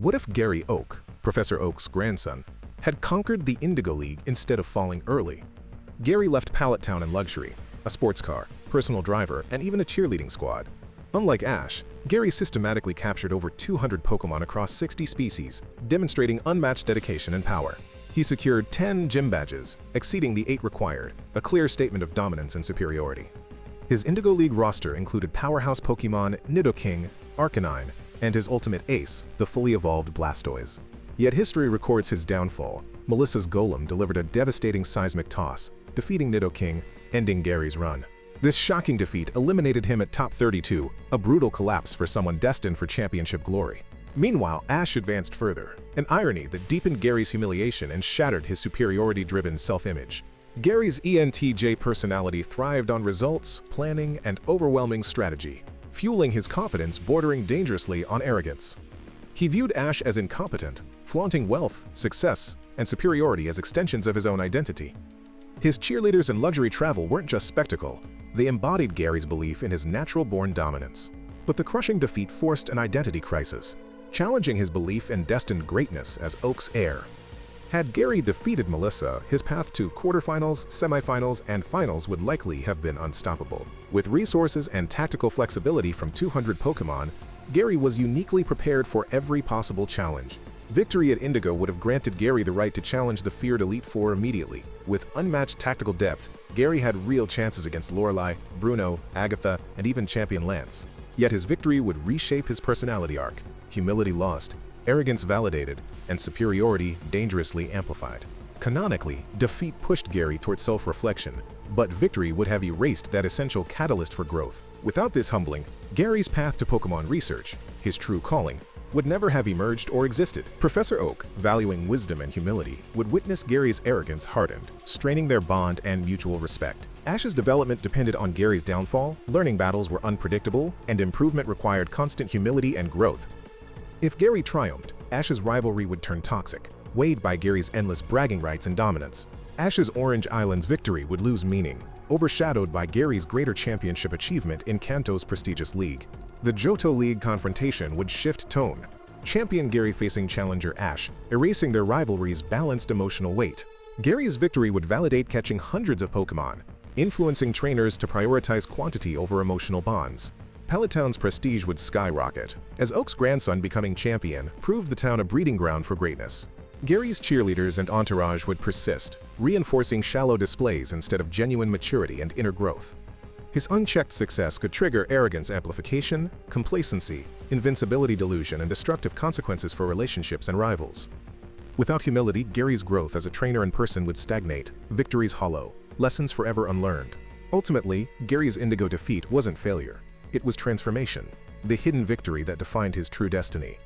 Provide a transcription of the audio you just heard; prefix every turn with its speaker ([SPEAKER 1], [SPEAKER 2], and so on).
[SPEAKER 1] What if Gary Oak, Professor Oak's grandson, had conquered the Indigo League instead of falling early? Gary left Pallet Town in luxury, a sports car, personal driver, and even a cheerleading squad. Unlike Ash, Gary systematically captured over 200 Pokémon across 60 species, demonstrating unmatched dedication and power. He secured 10 gym badges, exceeding the 8 required, a clear statement of dominance and superiority. His Indigo League roster included powerhouse Pokémon Nidoking, Arcanine, and his ultimate ace, the fully evolved Blastoise. Yet history records his downfall. Melissa's Golem delivered a devastating seismic toss, defeating Nidoking, ending Gary's run. This shocking defeat eliminated him at top 32, a brutal collapse for someone destined for championship glory. Meanwhile, Ash advanced further, an irony that deepened Gary's humiliation and shattered his superiority-driven self-image. Gary's ENTJ personality thrived on results, planning, and overwhelming strategy, fueling his confidence bordering dangerously on arrogance. He viewed Ash as incompetent, flaunting wealth, success, and superiority as extensions of his own identity. His cheerleaders and luxury travel weren't just spectacle, they embodied Gary's belief in his natural-born dominance. But the crushing defeat forced an identity crisis, challenging his belief in destined greatness as Oak's heir. Had Gary defeated Melissa, his path to quarterfinals, semifinals, and finals would likely have been unstoppable. With resources and tactical flexibility from 200 Pokémon, Gary was uniquely prepared for every possible challenge. Victory at Indigo would have granted Gary the right to challenge the feared Elite Four immediately. With unmatched tactical depth, Gary had real chances against Lorelei, Bruno, Agatha, and even Champion Lance. Yet his victory would reshape his personality arc. Humility lost, arrogance validated, and superiority dangerously amplified. Canonically, defeat pushed Gary towards self-reflection, but victory would have erased that essential catalyst for growth. Without this humbling, Gary's path to Pokémon research, his true calling, would never have emerged or existed. Professor Oak, valuing wisdom and humility, would witness Gary's arrogance hardened, straining their bond and mutual respect. Ash's development depended on Gary's downfall, learning battles were unpredictable, and improvement required constant humility and growth. If Gary triumphed, Ash's rivalry would turn toxic, weighed by Gary's endless bragging rights and dominance. Ash's Orange Island's victory would lose meaning, overshadowed by Gary's greater championship achievement in Kanto's prestigious league. The Johto League confrontation would shift tone, champion Gary facing challenger Ash, erasing their rivalry's balanced emotional weight. Gary's victory would validate catching hundreds of Pokémon, influencing trainers to prioritize quantity over emotional bonds. Pallet Town's prestige would skyrocket, as Oak's grandson becoming champion proved the town a breeding ground for greatness. Gary's cheerleaders and entourage would persist, reinforcing shallow displays instead of genuine maturity and inner growth. His unchecked success could trigger arrogance amplification, complacency, invincibility delusion, and destructive consequences for relationships and rivals. Without humility, Gary's growth as a trainer and person would stagnate, victories hollow, lessons forever unlearned. Ultimately, Gary's Indigo defeat wasn't failure. It was transformation, the hidden victory that defined his true destiny.